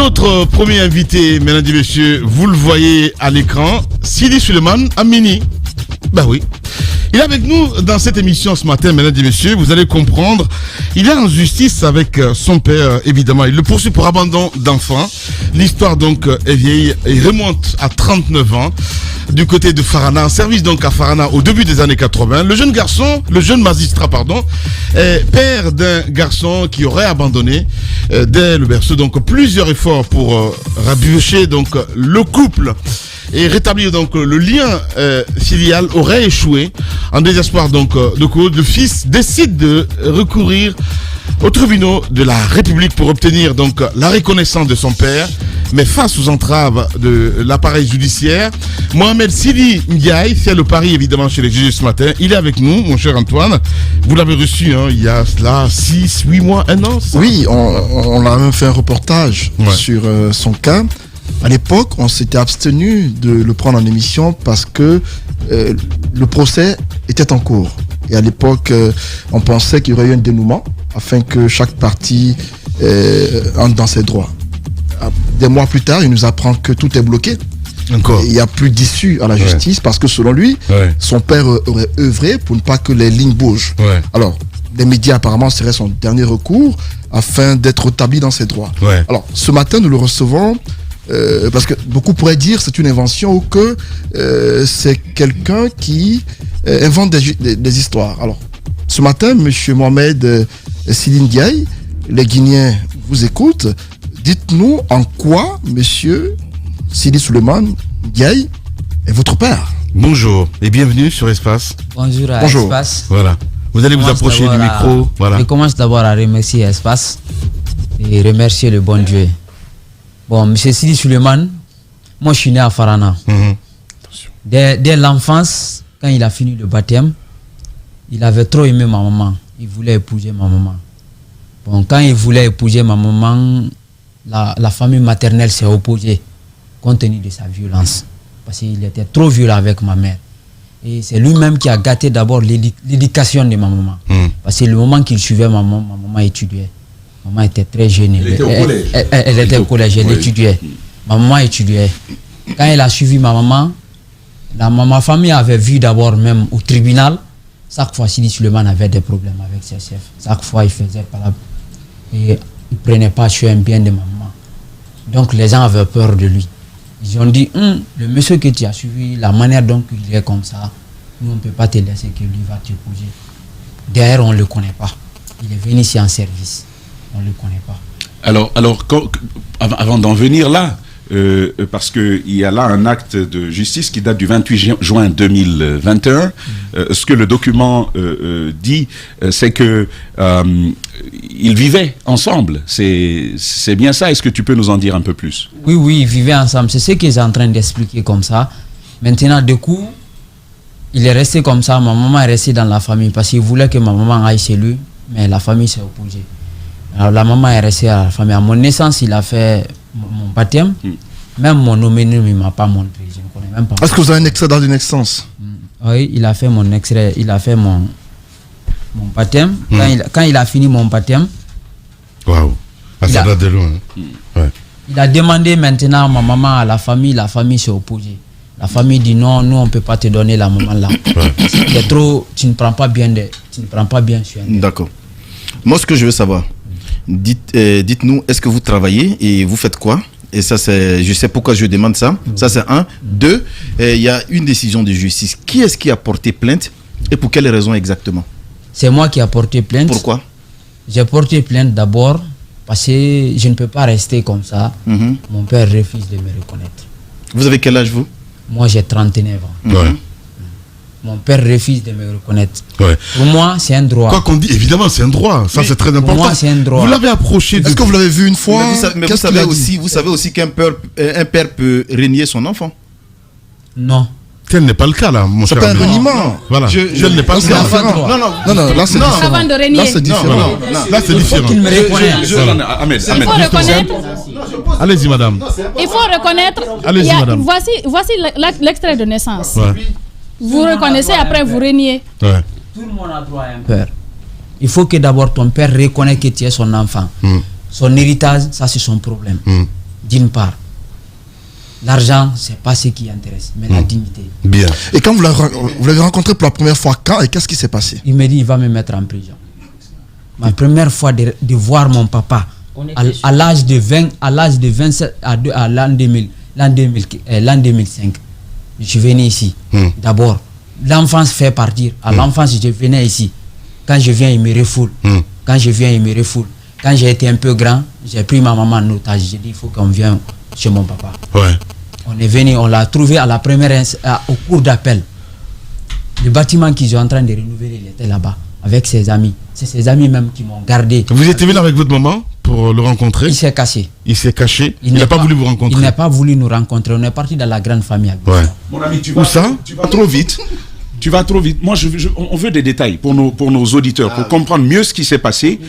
Notre premier invité, mesdames et messieurs, vous le voyez à l'écran, Sidi Suleiman Amini. Bah oui. Il est avec nous dans cette émission ce matin, mesdames et messieurs. Vous allez comprendre, il est en justice avec son père, évidemment. Il le poursuit pour abandon d'enfant. L'histoire donc est vieille et remonte à 39 ans. Du côté de Farana, en service donc à Farana au début des années 80. Le jeune magistrat, est père d'un garçon qui aurait abandonné dès le berceau. Donc plusieurs efforts pour rabibocher donc le couple et rétablir donc le lien filial aurait échoué. En désespoir donc de cause, le fils décide de recourir aux tribunaux de la République pour obtenir donc la reconnaissance de son père. Mais face aux entraves de l'appareil judiciaire, Mohamed Sidi Ndiaye fait le pari évidemment chez les juges ce matin. Il est avec nous, mon cher Antoine. Vous l'avez reçu il y a cela 6, 8 mois, 1 an, ça? Oui, on a même fait un reportage sur son cas. À l'époque, on s'était abstenu de le prendre en émission parce que le procès était en cours. Et à l'époque, on pensait qu'il y aurait eu un dénouement afin que chaque partie entre dans ses droits. Des mois plus tard, il nous apprend que tout est bloqué. Encore. Il n'y a plus d'issue à la justice parce que selon lui, son père aurait œuvré pour ne pas que les lignes bougent. Alors, les médias apparemment seraient son dernier recours afin d'être rétabli dans ses droits. Alors, ce matin, nous le recevons parce que beaucoup pourraient dire c'est une invention ou que c'est quelqu'un qui invente des histoires. Alors, ce matin, M. Mohamed Sidi Ndiaye, les Guinéens vous écoutent. Dites-nous en quoi, monsieur Sidi Suleiman Ndiaye est votre père. Bonjour et bienvenue sur Espace. Bonjour à Espace. Voilà. Vous allez vous approcher du micro. Voilà. Je commence d'abord à remercier Espace et remercier le bon Dieu. Bon, monsieur Sidi Suleiman, moi je suis né à Farana. Dès l'enfance, quand il a fini le baptême, il avait trop aimé ma maman. Il voulait épouser ma maman. Bon, quand il voulait épouser ma maman, la famille maternelle s'est opposée compte tenu de sa violence. Parce qu'il était trop violent avec ma mère. Et c'est lui-même qui a gâté d'abord l'éducation de ma maman. Parce que le moment qu'il suivait ma maman étudiait. Maman était très jeune. Elle était au collège. Elle était au collège, elle étudiait. Ma maman étudiait. Quand elle a suivi ma maman, ma famille avait vu d'abord même au tribunal. Chaque fois, Sidi Suleiman avait des problèmes avec ses chefs. Chaque fois, il faisait palabre. Et il ne prenait pas sur un bien de ma maman. Donc, les gens avaient peur de lui. Ils ont dit, le monsieur que tu as suivi, la manière dont il est comme ça, nous, on ne peut pas te laisser que lui va t'épouser. D'ailleurs, on ne le connaît pas. Il est venu ici en service. On ne le connaît pas. Alors avant d'en venir là, parce qu'il y a là un acte de justice qui date du 28 juin 2021. Ce que le document dit, c'est que ils vivaient ensemble. C'est bien ça. Est-ce que tu peux nous en dire un peu plus? Oui, ils vivaient ensemble. C'est ce qu'ils sont en train d'expliquer comme ça. Maintenant, du coup, il est resté comme ça. Ma maman est restée dans la famille parce qu'il voulait que ma maman aille chez lui, mais la famille s'est opposée. Alors la maman est restée à la famille. À mon naissance, il a fait mon baptême. Même mon homonyme, il ne m'a pas montré. Je ne connais même pas. Est-ce que vous avez un extrait dans une naissance? Oui, il a fait mon extrait. Il a fait mon baptême. Quand il a fini mon baptême, waouh, ça date de loin. Il a demandé maintenant à ma maman, à la famille s'est opposée. La famille dit non, nous on ne peut pas te donner la maman là. C'est trop, tu ne prends pas bien sur elle. D'accord. Moi, ce que je veux savoir, dites-nous, est-ce que vous travaillez et vous faites quoi? Et ça, je sais pourquoi je demande ça. Ça, c'est un. Deux, il y a une décision de justice. Qui est-ce qui a porté plainte et pour quelles raisons exactement? C'est moi qui ai porté plainte. Pourquoi? J'ai porté plainte d'abord parce que je ne peux pas rester comme ça. Mon père refuse de me reconnaître. Vous avez quel âge, vous? Moi, j'ai 39 ans. Mon père refuse de me reconnaître. Pour moi, c'est un droit. Quoi qu'on dit, évidemment, c'est un droit. Ça, c'est très important. Pour moi, c'est un droit. Vous l'avez approché. Est-ce que vous l'avez vu une fois? Mais vous savez aussi qu'un père peut renier son enfant. Non. Tel n'est pas le cas, là, mon cher. C'est pas un reniement. Voilà. Tel n'est pas le cas. Non, là, c'est différent. Avant de renier. Là, c'est différent. Là, c'est différent. Il me reconnaît. Il faut reconnaître. Allez-y, madame. Il faut reconnaître. Allez-y, madame. Voici l'extrait de naissance. Ouais. Vous reconnaissez, après vous reniez. Ouais. Tout le monde a droit à un père. Il faut que d'abord ton père reconnaisse que tu es son enfant. Son héritage, ça c'est son problème. d'une part. L'argent, c'est pas ce qui intéresse, mais la dignité. Bien. Et quand vous l'avez rencontré pour la première fois, quand et qu'est-ce qui s'est passé? Il me dit il va me mettre en prison. Ma première fois de voir mon papa à l'âge de 27 à l'an 2005. Je suis venu ici. D'abord, l'enfance fait partir. À l'enfance, je venais ici. Quand je viens, il me refoule. Quand je viens, il me refoule. Quand j'ai été un peu grand, j'ai pris ma maman en otage. J'ai dit il faut qu'on vienne chez mon papa. Ouais. On est venu, on l'a trouvé à la première au cours d'appel. Le bâtiment qu'ils sont en train de renouveler, il était là-bas avec ses amis. C'est ses amis même qui m'ont gardé. Vous étiez venu avec votre maman pour le rencontrer? Il s'est caché. Il s'est caché. Il n'a pas voulu vous rencontrer. Il n'a pas voulu nous rencontrer. On est parti dans la grande famille. Ouais. Mon ami, tu Où ça? vas trop vite. Tu vas trop vite. Moi, on veut des détails pour nos auditeurs, pour comprendre mieux ce qui s'est passé.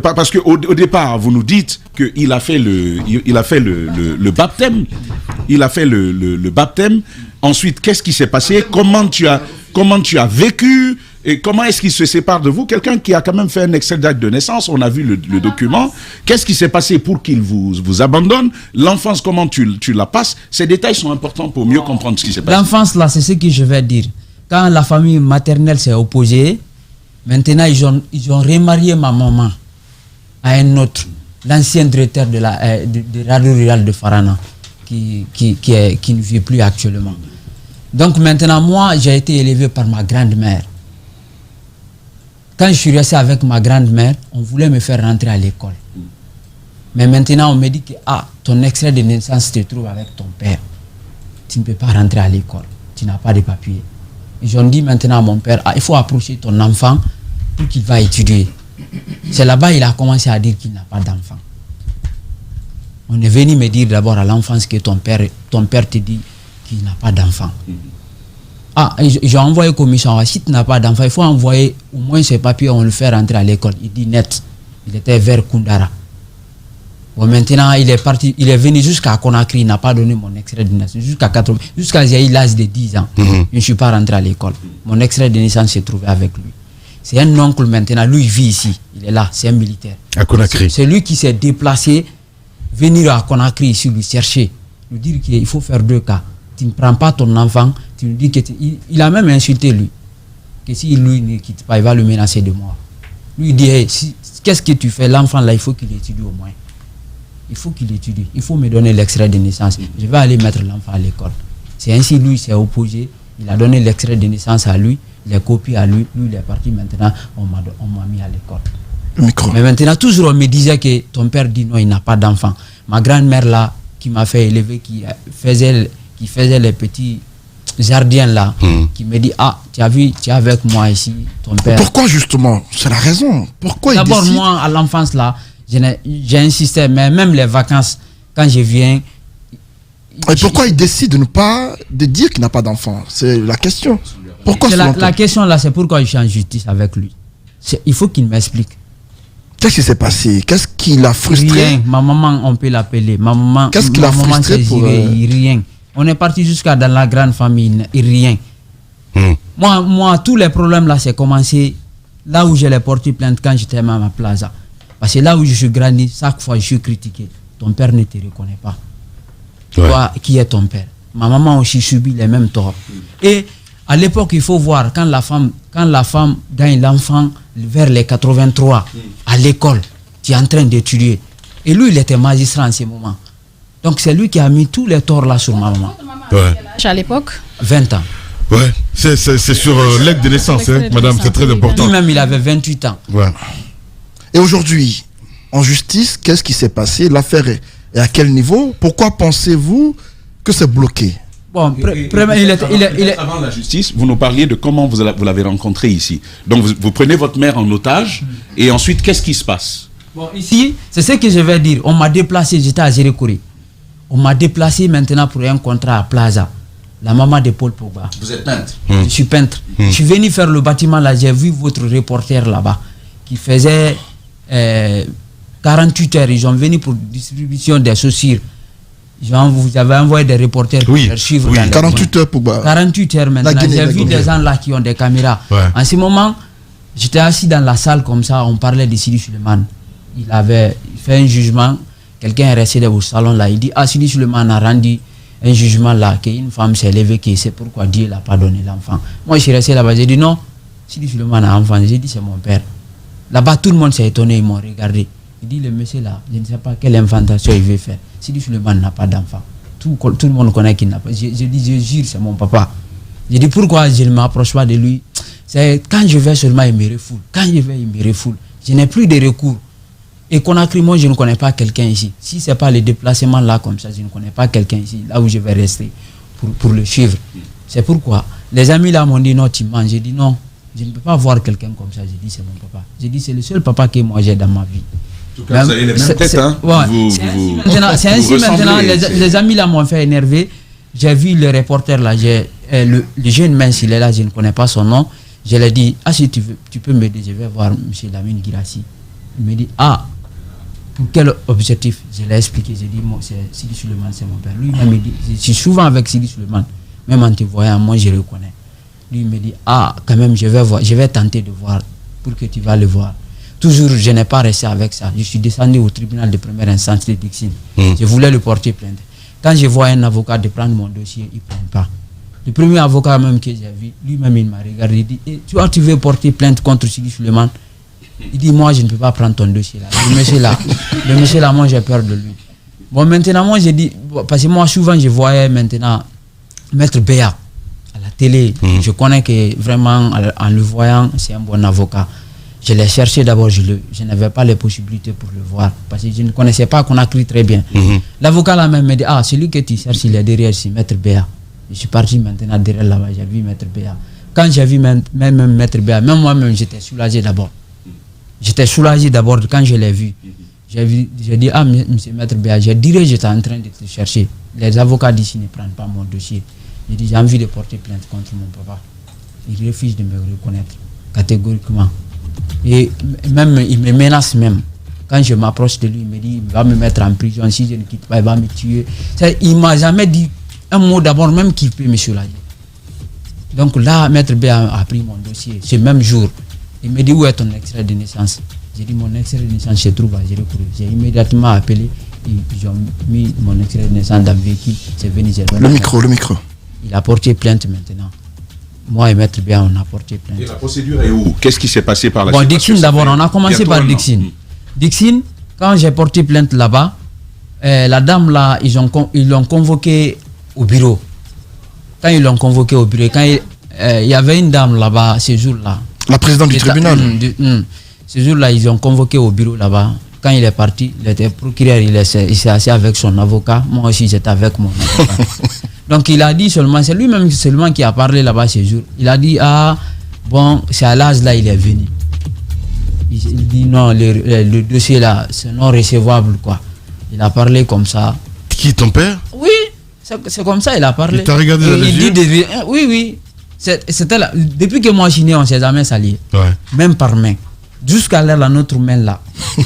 Parce qu'au départ, vous nous dites qu'il a fait le baptême. Il a fait le baptême. Ensuite, qu'est-ce qui s'est passé? Comment tu as vécu? Et comment est-ce qu'il se sépare de vous? Quelqu'un qui a quand même fait un extrait d'acte de naissance, on a vu le document. Qu'est-ce qui s'est passé pour qu'il vous abandonne? L'enfance, comment tu la passes? Ces détails sont importants pour mieux comprendre ce qui s'est passé. L'enfance, là, c'est ce que je vais dire. Quand la famille maternelle s'est opposée, maintenant, ils ont remarié ma maman à un autre, l'ancien directeur de radio rurale de Farana, qui ne vit plus actuellement. Donc maintenant, moi, j'ai été élevé par ma grand-mère. Quand je suis resté avec ma grand-mère, on voulait me faire rentrer à l'école. Mais maintenant, on me dit que ton extrait de naissance se trouve avec ton père. Tu ne peux pas rentrer à l'école. Tu n'as pas de papier. Ils ont dit maintenant à mon père, il faut approcher ton enfant pour qu'il va étudier. C'est là-bas qu'il a commencé à dire qu'il n'a pas d'enfant. On est venu me dire d'abord à l'enfance que ton père te dit qu'il n'a pas d'enfant. J'ai envoyé commission. Si tu n'as pas d'enfant, il faut envoyer au moins ses papiers, on le fait rentrer à l'école. Il dit net. Il était vers Koundara. Bon, maintenant, il est parti, il est venu jusqu'à Conakry, il n'a pas donné mon extrait de naissance. Jusqu'à j'ai eu l'âge de 10 ans. Je ne suis pas rentré à l'école. Mon extrait de naissance s'est trouvé avec lui. C'est un oncle maintenant, lui il vit ici. Il est là, c'est un militaire. À Conakry. C'est lui qui s'est déplacé, venir à Conakry ici, lui chercher. Lui dire qu'il faut faire 2 cas. Tu ne prends pas ton enfant, tu lui dis que il a même insulté lui. Que si lui ne quitte pas, il va le menacer de mort. Lui il dit, qu'est-ce que tu fais? L'enfant là, il faut qu'il étudie au moins. Il faut qu'il étudie. Il faut me donner l'extrait de naissance. Je vais aller mettre l'enfant à l'école. C'est ainsi, lui, il s'est opposé. Il a donné l'extrait de naissance à lui, les copies à lui. Lui, il est parti. Maintenant, on m'a mis à l'école. Mais maintenant, toujours, on me disait que ton père dit non, il n'a pas d'enfant. Ma grand-mère, là, qui m'a fait élever, qui faisait les petits jardins, là, qui me dit, tu as vu, tu es avec moi ici, ton père. Pourquoi, justement? C'est la raison. Pourquoi il décide? D'abord, moi, à l'enfance, là, j'ai insisté, mais même les vacances, quand je viens... Et pourquoi il décide de dire qu'il n'a pas d'enfant? C'est la question. Pourquoi la question là, c'est pourquoi je suis en justice avec lui. Il faut qu'il m'explique. Qu'est-ce qui s'est passé? Qu'est-ce qui l'a frustré? Rien. Ma maman, on peut l'appeler. Ma maman, qu'est-ce qui l'a frustré pour... Rien. On est parti jusqu'à dans la grande famille. Rien. Moi, tous les problèmes là, c'est commencé là où je l'ai porté plainte quand j'étais à ma plaza. Parce que là où je suis grandi, chaque fois je suis critiqué. Ton père ne te reconnaît pas. Toi, qui est ton père? Ma maman aussi subit les mêmes torts. Et à l'époque, il faut voir, quand la femme gagne l'enfant vers les 83 à l'école, tu es en train d'étudier. Et lui, il était magistrat en ce moment. Donc c'est lui qui a mis tous les torts là sur ma maman. À l'époque 20 ans. Ouais, c'est sur l'acte de naissance, madame, c'est très important. Lui-même, il avait 28 ans. Ouais. Et aujourd'hui, en justice, qu'est-ce qui s'est passé? L'affaire est à quel niveau? Pourquoi pensez-vous que c'est bloqué? Bon, avant la justice, vous nous parliez de comment vous l'avez rencontré ici. Donc vous prenez votre mère en otage et ensuite, qu'est-ce qui se passe? Bon, ici, c'est ce que je vais dire. On m'a déplacé, j'étais à Gérékouré. On m'a déplacé maintenant pour un contrat à Plaza. La maman de Paul Pogba. Vous êtes peintre? Je suis peintre. Je suis venu faire le bâtiment là, j'ai vu votre reporter là-bas qui faisait 48 heures. Ils sont venus pour distribution des chaussures. Vous avez envoyé des reporters pour faire suivre. 48 heures Pogba. 48 heures maintenant. J'ai vu des gens là qui ont des caméras. Ouais. En ce moment, j'étais assis dans la salle comme ça, on parlait de Sidi Suleiman. Il avait fait un jugement quelqu'un est resté dans le salon là, il dit, ah, Sidi Suleiman a rendu un jugement là, qu'une femme s'est levée, qui c'est pourquoi Dieu l'a pas donné l'enfant. Moi, je suis resté là-bas, j'ai dit non, Sidi Suleiman a un enfant, j'ai dit c'est mon père. Là-bas, tout le monde s'est étonné, ils m'ont regardé. Il dit, le monsieur là, je ne sais pas quelle infantation il veut faire. Sidi Suleiman n'a pas d'enfant. Tout le monde connaît qu'il n'a pas. Je dis, je jure, c'est mon papa. Je dis, pourquoi je ne m'approche pas de lui? C'est quand je vais seulement, il me refoule. Quand je vais, il me refoule. Je n'ai plus de recours. Et Conakry, moi, je ne connais pas quelqu'un ici. Si ce n'est pas les déplacements là, comme ça, je ne connais pas quelqu'un ici, là où je vais rester pour le suivre. C'est pourquoi les amis là m'ont dit, non, tu mens. J'ai dit, non, je ne peux pas voir quelqu'un comme ça. J'ai dit, c'est mon papa. J'ai dit, c'est le seul papa que moi j'ai dans ma vie. En tout cas, vous avez les mêmes têtes, hein. C'est ainsi maintenant, les amis là m'ont fait énerver. J'ai vu le reporter là, le jeune mince, il est là, je ne connais pas son nom. Je lui ai dit, ah, si tu veux, tu peux m'aider, je vais voir M. Lamine Girassi. Il me dit, ah, pour quel objectif? Je l'ai expliqué, j'ai dit, moi, c'est Sidi Suleiman, c'est mon père. Lui, il me dit, je suis souvent avec Sidi Suleiman, même en te voyant, moi je le reconnais. Lui, il me dit, ah, quand même, je vais tenter de voir, pour que tu vas le voir. Toujours, je n'ai pas resté avec ça. Je suis descendu au tribunal de première instance de Dixine. Je voulais le porter plainte. Quand je vois un avocat de prendre mon dossier, il ne prend pas. Le premier avocat même que j'ai vu, lui-même, il m'a regardé, il dit, tu veux porter plainte contre Sidi Suleiman? Il dit, moi, je ne peux pas prendre ton dossier là. Le monsieur là, moi, j'ai peur de lui. Bon, maintenant, moi, j'ai dit, parce que moi, souvent, je voyais maintenant Maître Béa à la télé. Je connais que vraiment, en le voyant, c'est un bon avocat. Je l'ai cherché d'abord, je n'avais pas les possibilités pour le voir, parce que je ne connaissais pas Conakry très bien. L'avocat là même me dit, ah, celui que tu cherches, il est derrière, c'est Maître Béa. Je suis parti maintenant derrière là-bas, j'ai vu Maître Béa. Quand j'ai vu même Maître Béa, même moi-même, j'étais soulagé d'abord. J'étais soulagé d'abord quand je l'ai vu. J'ai dit, ah, monsieur Maître Béa, je dirais, j'étais en train de te chercher. Les avocats d'ici ne prennent pas mon dossier. J'ai dit, j'ai envie de porter plainte contre mon papa. Il refuse de me reconnaître, catégoriquement. Et même, il me menace même. Quand je m'approche de lui, il me dit, il va me mettre en prison. Si je ne quitte pas, il va me tuer. Il ne m'a jamais dit un mot d'abord, même qu'il peut me soulager. Donc là, Maître B a pris mon dossier ce même jour. Il me dit, où est ton extrait de naissance? J'ai dit, mon extrait de naissance se trouve à Jérécouré. J'ai immédiatement appelé, ils ont mis mon extrait de naissance dans le véhicule. C'est venu. Le micro. Il a porté plainte maintenant. Moi et Maître B, on a porté plainte. Et la procédure est où? Qu'est-ce qui s'est passé par la suite? Bon, Dixine d'abord, on a commencé par Dixine. Dixine, quand j'ai porté plainte là-bas, la dame là, ils l'ont convoqué au bureau. Quand ils l'ont convoqué au bureau, quand il y avait une dame là-bas, ce jour-là. La présidente du tribunal. Ce jour-là, ils ont convoqué au bureau là-bas. Quand il est parti, il était procureur, il s'est assis avec son avocat. Moi aussi, j'étais avec mon avocat. Donc il a dit seulement, c'est lui-même seulement qui a parlé là-bas ce jour. Il a dit, ah, bon, c'est à l'âge là, il est venu. Il dit non, le dossier là, c'est non recevable quoi. Il a parlé comme ça. Qui, ton père? Oui, c'est comme ça, il a parlé. Il t'a regardé dans les yeux? Oui. C'était là. Depuis que moi je suis né, on ne s'est jamais sali. Ouais. Même par main. Jusqu'à l'heure, notre main là.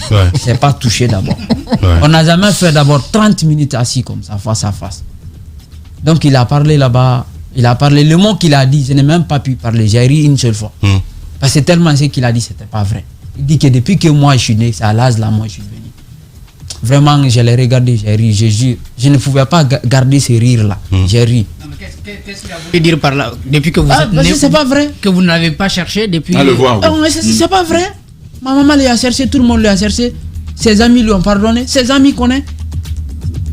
Ouais. C'est pas touché d'abord. Ouais. On n'a jamais fait d'abord 30 minutes assis comme ça, face à face. Donc il a parlé là-bas, il a parlé, le mot qu'il a dit, je n'ai même pas pu parler, j'ai ri une seule fois. Parce que tellement ce qu'il a dit, c'était pas vrai. Il dit que depuis que moi je suis né, c'est à l'âge là, moi je suis venu. Vraiment, je l'ai regardé, j'ai ri, je jure. Je ne pouvais pas garder ce rire-là, j'ai ri. Qu'est-ce qu'il a voulu dire par là? Depuis que vous êtes né, c'est pas vrai. Que vous n'avez pas cherché depuis... À le voir. C'est pas vrai. Ma maman l'a cherché, tout le monde l'a cherché. Ses amis lui ont pardonné, ses amis connaissent.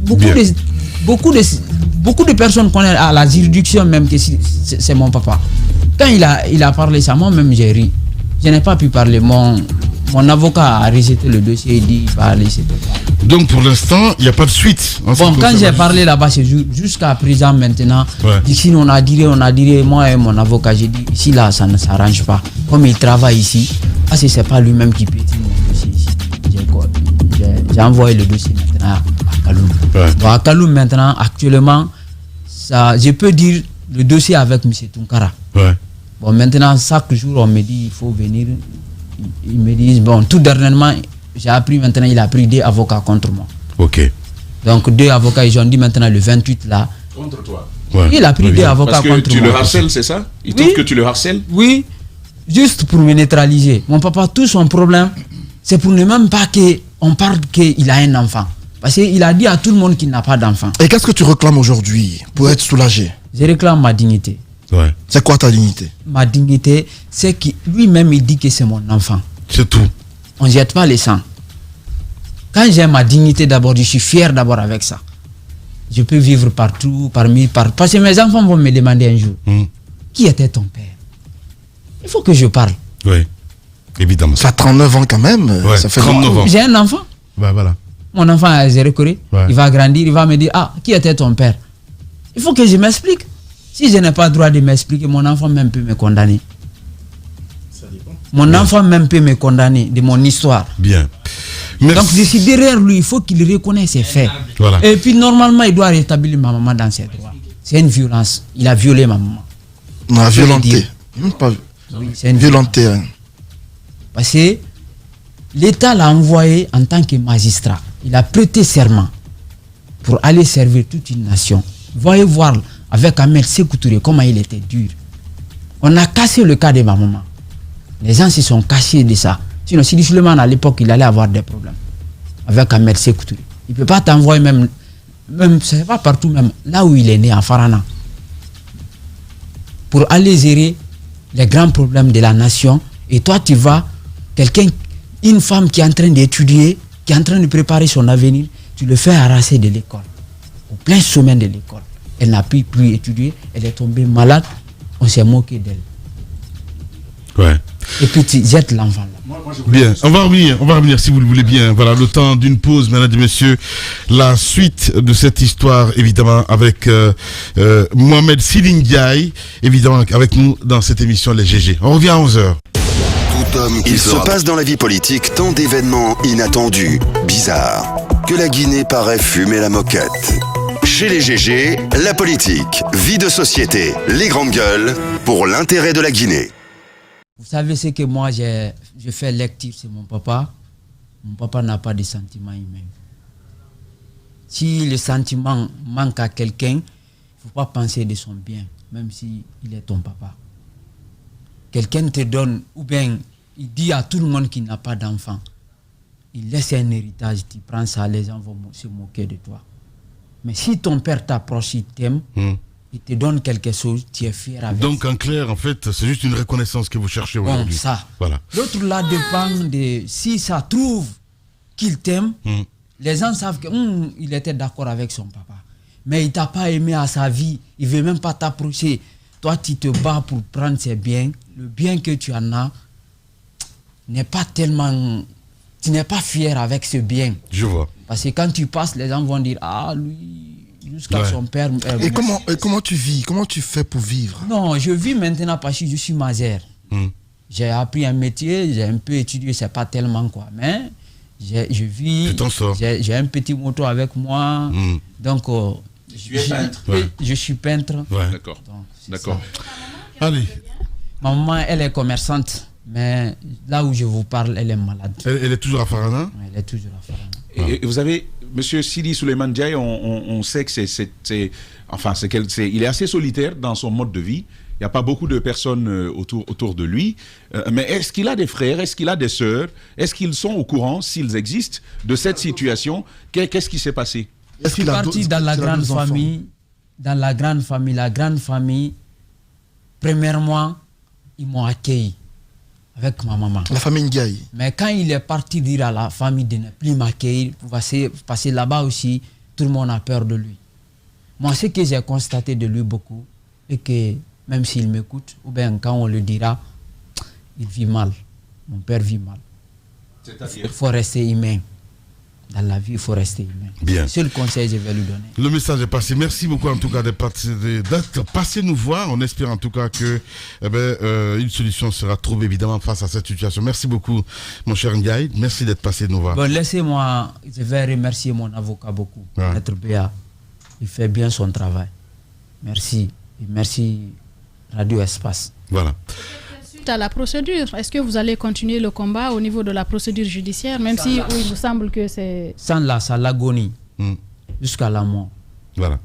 Beaucoup de personnes connaissent à la juridiction même que c'est mon papa. Quand il a parlé ça, moi-même j'ai ri. Je n'ai pas pu parler. Mon avocat a rejeté le dossier et dit il va aller. Donc pour l'instant, il n'y a pas de suite. Bon, quand j'ai parlé là-bas, jusqu'à présent maintenant, ici on a dit, moi et mon avocat, j'ai dit ici là, ça ne s'arrange pas. Comme il travaille ici, parce que c'est pas lui-même qui pétille mon dossier ici. J'ai envoyé le dossier maintenant à Kaloum. Bon, à Kaloum maintenant, actuellement, ça, je peux dire le dossier avec M. Tunkara. Bon, maintenant, chaque jour, on me dit il faut venir. Ils me disent, bon, tout dernièrement, j'ai appris maintenant, il a pris 2 avocats contre moi. Ok. Donc 2 avocats, ils ont dit maintenant le 28 là. Contre toi? Il a pris 2 avocats contre moi. Parce que tu le harcèles, c'est ça? Il trouve que tu le harcèles? Oui, juste pour me neutraliser. Mon papa, tout son problème, c'est pour ne même pas qu'on parle qu'il a un enfant. Parce qu'il a dit à tout le monde qu'il n'a pas d'enfant. Et qu'est-ce que tu réclames aujourd'hui pour être soulagé? Je réclame ma dignité. Ouais. C'est quoi ta dignité? Ma dignité, c'est que lui-même, il dit que c'est mon enfant. C'est tout. On ne jette pas les sangs. Quand j'ai ma dignité d'abord, je suis fier d'abord avec ça. Je peux vivre partout, parce que mes enfants vont me demander un jour, qui était ton père? Il faut que je parle. Oui, évidemment. Ça a 39 ans quand même. Ouais, Ça fait 39 ans. J'ai un enfant. Bah, voilà. Mon enfant a 0 Corée. Ouais. Il va grandir, il va me dire, ah, qui était ton père? Il faut que je m'explique. Si je n'ai pas le droit de m'expliquer, mon enfant même peut me condamner. Mon enfant même peut me condamner de mon histoire. Bien. Merci. Donc je suis derrière lui, il faut qu'il reconnaisse ses faits. Voilà. Et puis normalement, il doit rétablir ma maman dans ses droits. C'est une violence. Il a violé ma maman. On a Je veux violenté. dire. Même pas Oui, c'est une violenté. Hein. Parce que l'État l'a envoyé en tant que magistrat. Il a prêté serment pour aller servir toute une nation. Voyez voir avec Ahmed Sékou Touré comment il était dur. On a cassé le cas de ma maman. Les gens se sont cachés de ça. Sinon, Sidi Suleiman à l'époque, il allait avoir des problèmes avec Ahmed Sékou Touré. Il ne peut pas t'envoyer même c'est pas partout, même là où il est né, en Farana, pour aller gérer les grands problèmes de la nation. Et toi, tu vas, une femme qui est en train d'étudier, qui est en train de préparer son avenir, tu le fais arracher de l'école, au plein sommet de l'école. Elle n'a plus étudier, elle est tombée malade, on s'est moqué d'elle. Ouais. Et puis tu jettes l'enfant là. Bien, on va revenir si vous le voulez bien. Voilà, le temps d'une pause, mesdames et messieurs. La suite de cette histoire, évidemment, avec Mohamed Sidi Ndiaye, évidemment, avec nous dans cette émission Les GG. On revient à 11h. Il se passe dans la vie politique tant d'événements inattendus, bizarres, que la Guinée paraît fumer la moquette. Chez les GG, la politique, vie de société, les grandes gueules, pour l'intérêt de la Guinée. Vous savez ce que moi je fais lecture, c'est mon papa. Mon papa n'a pas de sentiments humains. Si le sentiment manque à quelqu'un, il ne faut pas penser de son bien, même s'il est ton papa. Quelqu'un te donne, ou bien il dit à tout le monde qu'il n'a pas d'enfant. Il laisse un héritage, tu prends ça, les gens vont se moquer de toi. Mais si ton père t'approche, il t'aime, il te donne quelque chose, tu es fier avec. Donc en clair, en fait, c'est juste une reconnaissance que vous cherchez aujourd'hui. Bon, ça. Voilà. L'autre là dépend de si ça trouve qu'il t'aime. Les gens savent que il était d'accord avec son papa. Mais il t'a pas aimé à sa vie. Il veut même pas t'approcher. Toi, tu te bats pour prendre ses biens. Le bien que tu en as n'est pas tellement... Tu n'es pas fier avec ce bien. Je vois. Parce que quand tu passes, les gens vont dire « Ah, lui, jusqu'à son père... Et comment tu vis? Comment tu fais pour vivre? Non, je vis maintenant parce que je suis majeur. J'ai appris un métier, j'ai un peu étudié, c'est pas tellement quoi. Mais je vis... Tu t'en sors. J'ai un petit moto avec moi. Donc, je suis peintre. Ouais. D'accord. D'accord. Allez. Ma maman, elle est commerçante. Mais là où je vous parle, elle est malade. Elle est toujours à Farana? Elle est toujours à Farana. Et vous avez, monsieur Sidi Suleiman Ndiaye, on sait que il est assez solitaire dans son mode de vie. Il n'y a pas beaucoup de personnes autour de lui. Mais est-ce qu'il a des frères? Est-ce qu'il a des sœurs? Est-ce qu'ils sont au courant, s'ils existent, de cette situation? Qu'est-ce qui s'est passé? Je suis parti dans la grande famille. Dans la grande famille, premièrement, ils m'ont accueilli avec ma maman. La famille Ndiaye. Mais quand il est parti dire à la famille de ne plus m'accueillir, parce que là-bas aussi, tout le monde a peur de lui. Moi, ce que j'ai constaté de lui beaucoup, et que même s'il m'écoute, ou bien quand on le dira, il vit mal. Mon père vit mal. Il faut rester humain. Dans la vie, il faut rester humain. Bien. C'est le conseil que je vais lui donner. Le message est passé. Merci beaucoup en tout cas d'être passé nous voir. On espère en tout cas que une solution sera trouvée évidemment face à cette situation. Merci beaucoup mon cher Ndiaye. Merci d'être passé nous voir. Bon, laissez-moi, je vais remercier mon avocat beaucoup, Maître Béa. Il fait bien son travail. Merci. Et merci Radio Espace. Voilà. Suite à la procédure, est-ce que vous allez continuer le combat au niveau de la procédure judiciaire, même si il vous semble que c'est... Sans l'agonie, jusqu'à la mort. Voilà.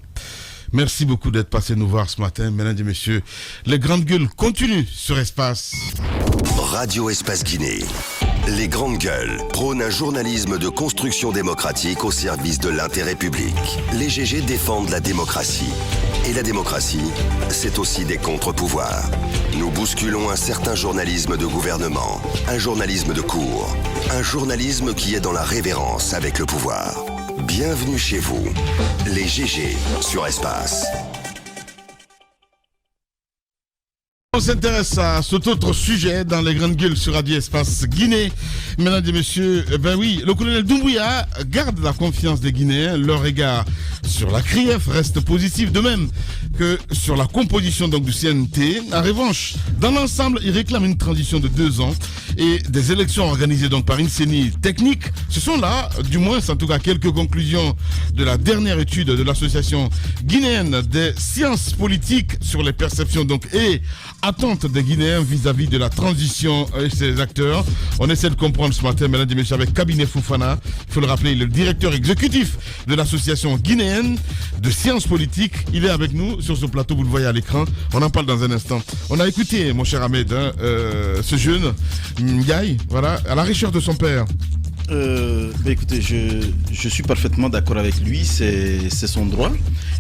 Merci beaucoup d'être passé nous voir ce matin, mesdames et messieurs. Les grandes gueules continuent sur Espace. Radio Espace Guinée. Les grandes gueules prônent un journalisme de construction démocratique au service de l'intérêt public. Les GG défendent la démocratie. Et la démocratie, c'est aussi des contre-pouvoirs. Nous bousculons un certain journalisme de gouvernement, un journalisme de cour, un journalisme qui est dans la révérence avec le pouvoir. Bienvenue chez vous, les GG sur Espace. On s'intéresse à cet autre sujet dans les grandes gueules sur Radio Espace Guinée. Mesdames et messieurs, ben oui, le colonel Doumbouya garde la confiance des Guinéens. Leur regard sur la CRIEF reste positif, de même que sur la composition donc du CNT. En revanche, dans l'ensemble, il réclame une transition de 2 ans et des élections organisées donc par une CENI technique. Ce sont là, du moins, en tout cas, quelques conclusions de la dernière étude de l'association guinéenne des sciences politiques sur les perceptions donc et attentes des Guinéens vis-à-vis de la transition et ses acteurs. On essaie de comprendre ce matin, mesdames et messieurs, avec Cabinet Foufana. Il faut le rappeler, le directeur exécutif de l'association guinéenne de sciences politiques. Il est avec nous sur ce plateau, vous le voyez à l'écran. On en parle dans un instant. On a écouté, mon cher Ahmed, ce jeune Ndiaye, voilà, à la recherche de son père. Écoutez, je suis parfaitement d'accord avec lui, c'est son droit,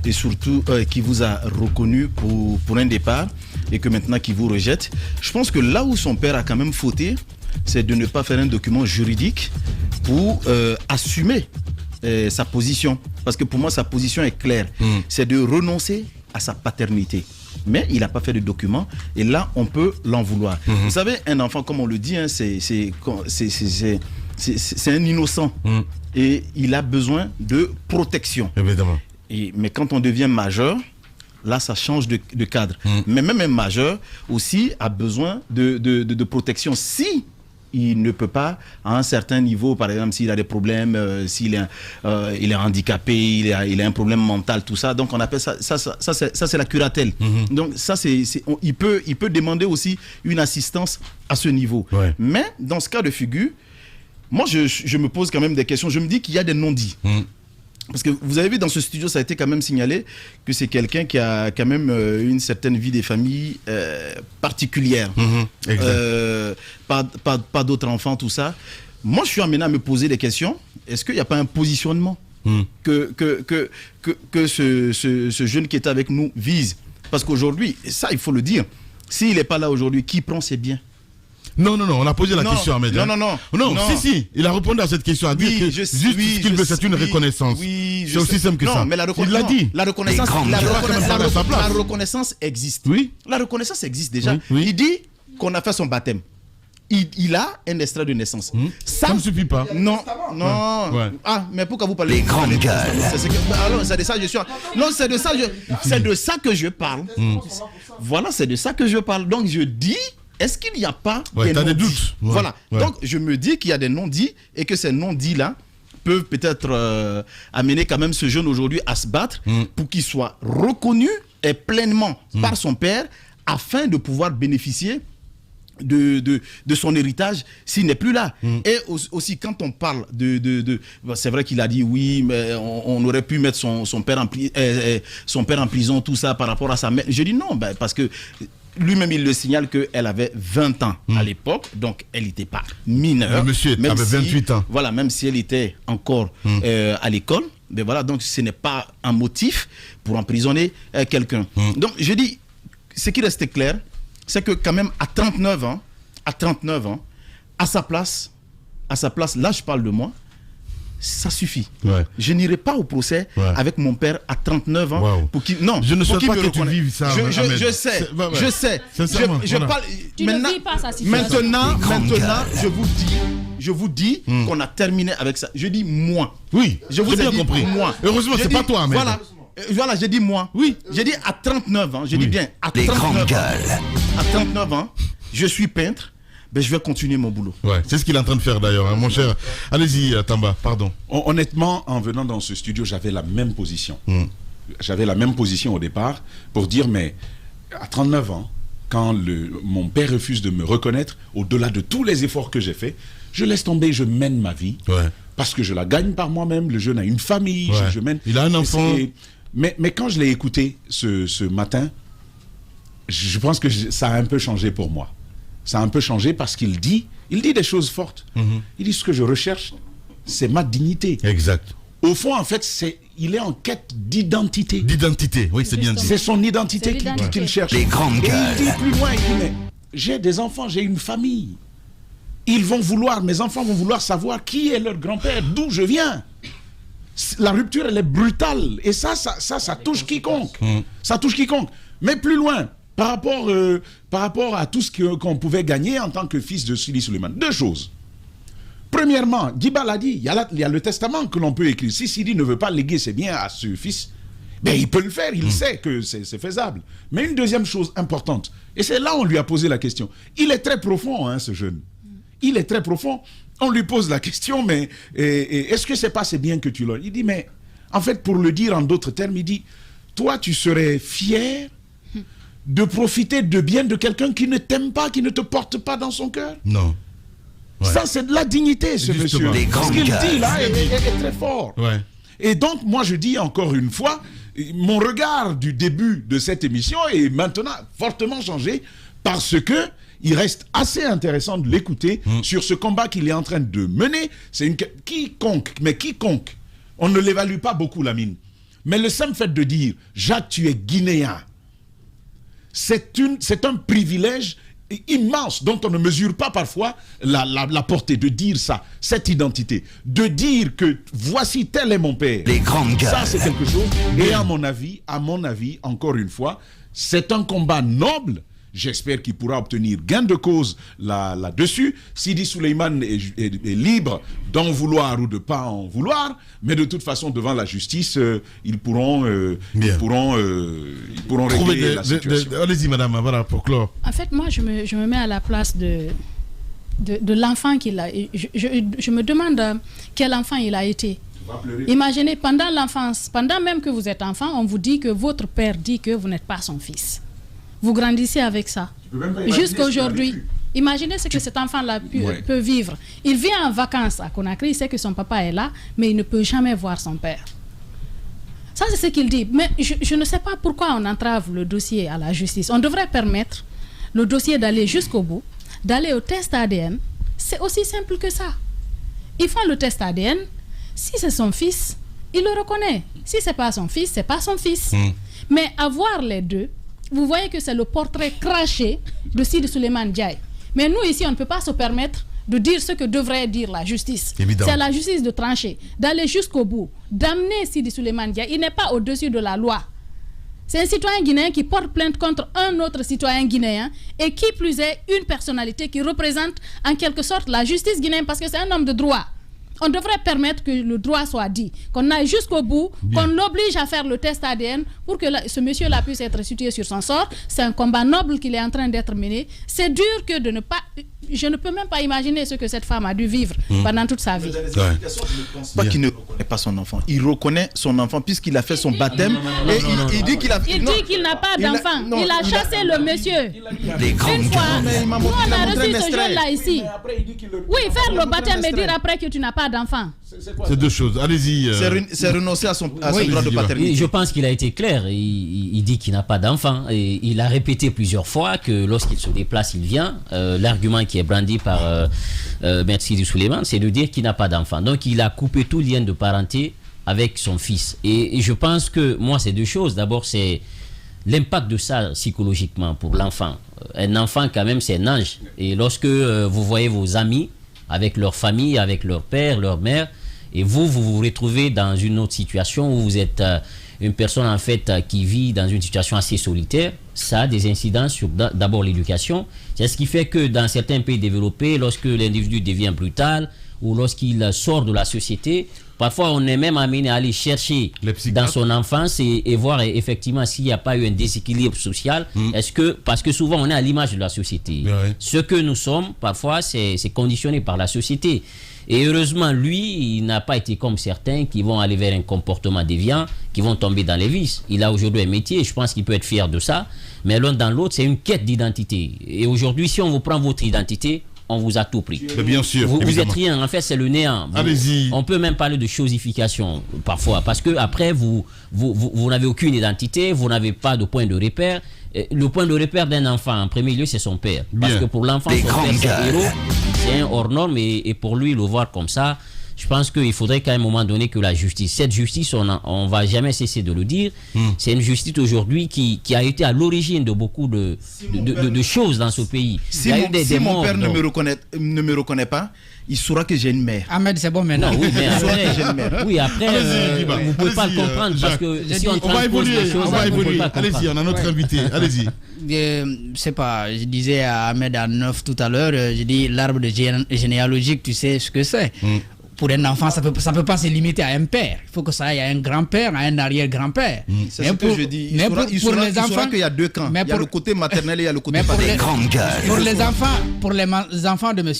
et surtout qui vous a reconnu pour un départ et que maintenant qui vous rejette. Je pense que là où son père a quand même fauté, c'est de ne pas faire un document juridique pour assumer sa position, parce que pour moi sa position est claire, c'est de renoncer à sa paternité. Mais il n'a pas fait de document et là on peut l'en vouloir. Vous savez, un enfant, comme on le dit, hein, c'est un innocent et il a besoin de protection. Évidemment. Mais quand on devient majeur, là ça change de cadre. Mais même un majeur aussi a besoin de protection si il ne peut pas, à un certain niveau, par exemple, s'il a des problèmes, s'il est, il est handicapé, il a un problème mental, tout ça. Donc, on appelle ça c'est la curatelle. Donc, ça, il peut demander aussi une assistance à ce niveau. Ouais. Mais, dans ce cas de figure, moi, je me pose quand même des questions. Je me dis qu'il y a des non-dits. Parce que vous avez vu dans ce studio, ça a été quand même signalé que c'est quelqu'un qui a quand même une certaine vie des familles particulière. Pas d'autres enfants, tout ça. Moi, je suis amené à me poser des questions. Est-ce qu'il n'y a pas un positionnement que ce jeune qui est avec nous vise? Parce qu'aujourd'hui, ça, il faut le dire, s'il n'est pas là aujourd'hui, qui prend ses biens? Non, on a posé la question à Ahmed. Non. Si, il a répondu à cette question, a dit que juste ce qu'il veut, c'est une reconnaissance. C'est aussi simple que ça. Mais il l'a dit. La reconnaissance existe. Oui. La reconnaissance existe déjà. Oui. Il dit qu'on a fait son baptême. Il a un extrait de naissance. Ça ne suffit pas. Non. Ouais. Ah, mais pourquoi vous parlez? C'est de ça que je suis. Non, c'est de ça que je parle. Voilà, c'est de ça que je parle. Donc je dis. Est-ce qu'il n'y a pas des non-dits? Des doutes. Voilà. Donc, je me dis qu'il y a des non-dits et que ces non-dits-là peuvent peut-être amener quand même ce jeune aujourd'hui à se battre pour qu'il soit reconnu et pleinement par son père afin de pouvoir bénéficier de son héritage s'il n'est plus là. Et aussi, quand on parle c'est vrai qu'il a dit oui, mais on aurait pu mettre son père en prison, tout ça par rapport à sa mère. Je dis non, parce que lui-même, il le signale qu'elle avait 20 ans à l'époque, donc elle n'était pas mineure. Le monsieur avait 28 ans. Voilà, même si elle était encore à l'école, mais voilà, donc ce n'est pas un motif pour emprisonner quelqu'un. Donc, je dis, ce qui reste clair, c'est que quand même à 39 ans, à sa place, là je parle de moi, ça suffit. Je n'irai pas au procès avec mon père à 39 ans pour qu'il... Non, je ne souhaite pas que tu vives ça. Je sais. Je parle... Tu ne vis pas ça. Maintenant, je vous dis qu'on a terminé avec ça. Je dis moi. Oui, je vous ai bien compris. Moi. Heureusement, c'est pas toi, mais voilà, j'ai dit moi. Oui. J'ai dit à 39 ans. Je dis bien à 39 ans, je suis peintre. Ben, je vais continuer mon boulot. Ouais, c'est ce qu'il est en train de faire d'ailleurs, hein, mon cher. Allez-y, Tamba, pardon. Honnêtement, en venant dans ce studio, j'avais la même position. J'avais la même position au départ pour dire, mais à 39 ans, quand mon père refuse de me reconnaître, au-delà de tous les efforts que j'ai faits, je laisse tomber, je mène ma vie. Parce que je la gagne par moi-même. Le jeune a une famille, je mène. Il a un enfant. Mais quand je l'ai écouté ce matin, je pense que ça a un peu changé pour moi. ça a un peu changé parce qu'il dit des choses fortes. Il dit ce que je recherche, c'est ma dignité. Exact. Au fond, en fait, il est en quête d'identité. D'identité, oui, c'est bien dit. C'est son identité qu'il cherche. Les grandes Et gueules. il dit plus loin, il dit, mais j'ai des enfants, j'ai une famille. Mes enfants vont vouloir savoir qui est leur grand-père, d'où je viens. La rupture, elle est brutale. Et ça touche quiconque. Ça touche quiconque. Mais plus loin, par rapport à tout ce qu'on pouvait gagner en tant que fils de Sidi Suleiman. Deux choses. Premièrement, Djiba l'a dit, il y a le testament que l'on peut écrire. Si Sidi ne veut pas léguer ses biens à ce fils, ben il peut le faire, il sait que c'est faisable. Mais une deuxième chose importante, et c'est là où on lui a posé la question. Il est très profond, hein, ce jeune. Il est très profond. On lui pose la question, mais est-ce que c'est pas ces biens que tu l'as? Il dit, mais en fait, pour le dire en d'autres termes, il dit, toi, tu serais fier de profiter de biens de quelqu'un qui ne t'aime pas, qui ne te porte pas dans son cœur? Non. Ouais. Ça, c'est de la dignité, ce Justement. monsieur. Les Ce qu'il grandes dit là est très fort. Ouais. Et donc, moi, je dis encore une fois, mon regard du début de cette émission est maintenant fortement changé parce que il reste assez intéressant de l'écouter sur ce combat qu'il est en train de mener. C'est quiconque, on ne l'évalue pas beaucoup, Lamine. Mais le simple fait de dire, Jacques, tu es guinéen, c'est un privilège immense dont on ne mesure pas parfois la portée de dire ça, cette identité, de dire que voici tel est mon père. Les grandes gueules. Ça c'est quelque chose. Et à mon avis, encore une fois, c'est un combat noble. J'espère qu'il pourra obtenir gain de cause là-dessus. Sidi Suleiman est libre d'en vouloir ou de pas en vouloir, mais de toute façon, devant la justice, ils pourront régler la situation. Allez-y, madame, voilà, pour clore. En fait, moi, je me mets à la place de l'enfant qu'il a. Je me demande quel enfant il a été. Imaginez, pendant l'enfance, pendant même que vous êtes enfant, on vous dit que votre père dit que vous n'êtes pas son fils. Vous grandissez avec ça. Jusqu'à aujourd'hui. Imaginez ce que cet enfant-là peut vivre. Il vient en vacances à Conakry, il sait que son papa est là, mais il ne peut jamais voir son père. Ça, c'est ce qu'il dit. Mais je ne sais pas pourquoi on entrave le dossier à la justice. On devrait permettre le dossier d'aller jusqu'au bout, d'aller au test ADN. C'est aussi simple que ça. Ils font le test ADN. Si c'est son fils, il le reconnaît. Si ce n'est pas son fils, ce n'est pas son fils. Mais avoir les deux, vous voyez que c'est le portrait craché de Sidi Suleiman Ndiaye. Mais nous, ici, on ne peut pas se permettre de dire ce que devrait dire la justice. C'est à la justice de trancher, d'aller jusqu'au bout, d'amener Sidi Suleiman Ndiaye. Il n'est pas au-dessus de la loi. C'est un citoyen guinéen qui porte plainte contre un autre citoyen guinéen et qui plus est une personnalité qui représente en quelque sorte la justice guinéenne parce que c'est un homme de droit. On devrait permettre que le droit soit dit, qu'on aille jusqu'au bout, qu'on l'oblige à faire le test ADN pour que ce monsieur-là puisse être situé sur son sort. C'est un combat noble qu'il est en train d'être mené. C'est dur que de ne pas... Je ne peux même pas imaginer ce que cette femme a dû vivre pendant toute sa vie. Je ne pense pas qu'il ne reconnaît pas son enfant. Il reconnaît son enfant puisqu'il a fait son baptême. Et il dit qu'il a... Il dit qu'il n'a pas d'enfant. Il a chassé le monsieur. Une fois, nous on a reçu ce jeune-là ici. Oui, faire le baptême et dire après que tu n'as pas d'enfant. C'est deux choses. Allez-y. C'est renoncer à son droit de paternité. Je pense qu'il a été clair. Il dit qu'il n'a pas d'enfant. Et il a répété plusieurs fois que lorsqu'il se déplace, il vient. L'argument qui est brandi par Maître Sidi Suleiman, c'est de dire qu'il n'a pas d'enfant. Donc il a coupé tout lien de parenté avec son fils. Et je pense que moi, c'est deux choses. D'abord, c'est l'impact de ça psychologiquement pour l'enfant. Un enfant, quand même, c'est un ange. Et lorsque vous voyez vos amis avec leur famille, avec leur père, leur mère, et vous vous retrouvez dans une autre situation où vous êtes une personne en fait qui vit dans une situation assez solitaire, ça a des incidences sur d'abord l'éducation. C'est ce qui fait que dans certains pays développés, lorsque l'individu devient brutal ou lorsqu'il sort de la société, parfois on est même amené à aller chercher dans son enfance et voir effectivement s'il n'y a pas eu un déséquilibre social. Parce que souvent on est à l'image de la société. Ce que nous sommes, parfois, c'est conditionné par la société. Et heureusement, lui, il n'a pas été comme certains qui vont aller vers un comportement déviant, qui vont tomber dans les vices. Il a aujourd'hui un métier, je pense qu'il peut être fier de ça. Mais l'un dans l'autre, c'est une quête d'identité. Et aujourd'hui, si on vous prend votre identité, on vous a tout pris. Mais bien sûr, Vous êtes rien, en fait, c'est le néant. Allez-y. On peut même parler de chosification parfois, parce que après vous n'avez aucune identité, vous n'avez pas de point de repère. Le point de repère d'un enfant, en premier lieu, c'est son père. Parce que pour l'enfant, son père, c'est un héros, c'est un hors norme, et pour lui, le voir comme ça, je pense qu'il faudrait qu'à un moment donné que la justice, cette justice, on va jamais cesser de le dire, c'est une justice aujourd'hui qui a été à l'origine de beaucoup de choses dans ce pays. Si mon père ne me reconnaît pas, il saura que j'ai une mère. Ahmed, c'est bon maintenant. Non, oui, mais Il saura que j'ai une mère. oui, après, vous ne pouvez pas le comprendre parce que si on transpose les choses, on va vous ne pouvez évoluer. pas comprendre. Allez-y, on a notre invité. Allez-y. Je sais pas, je disais à Ahmed à 9 tout à l'heure, je dis l'arbre de généalogique, tu sais ce que c'est. Pour un enfant, ça peut pas se limiter à un père. Il faut que ça aille à un grand-père, à un arrière-grand-père. C'est ce que je dis. Il saura qu'il y a deux camps. Il y a le côté maternel et il y a le côté paternel. Pour les enfants de M.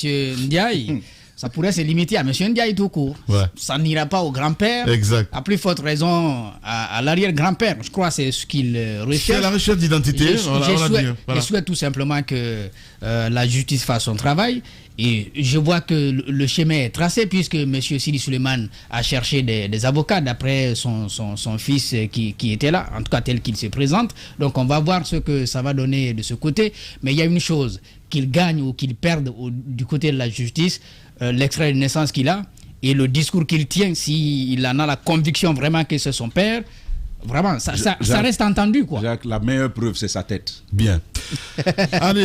Ndiaye, ça pourrait se limiter à M. Ndiaye tout court. Ouais. Ça n'ira pas au grand-père. Exact. À plus forte raison à l'arrière-grand-père. Je crois que c'est ce qu'il recherche. C'est la recherche d'identité. Je souhaite tout simplement que la justice fasse son travail. Et je vois que le chemin est tracé puisque M. Sidi Suleiman a cherché des avocats d'après son fils qui était là, en tout cas tel qu'il se présente. Donc on va voir ce que ça va donner de ce côté. Mais il y a une chose, qu'il gagne ou qu'il perde du côté de la justice, l'extrait de naissance qu'il a et le discours qu'il tient, s'il en a la conviction vraiment que c'est son père, vraiment, ça reste entendu, quoi. Jacques, la meilleure preuve, c'est sa tête. Bien. Allez.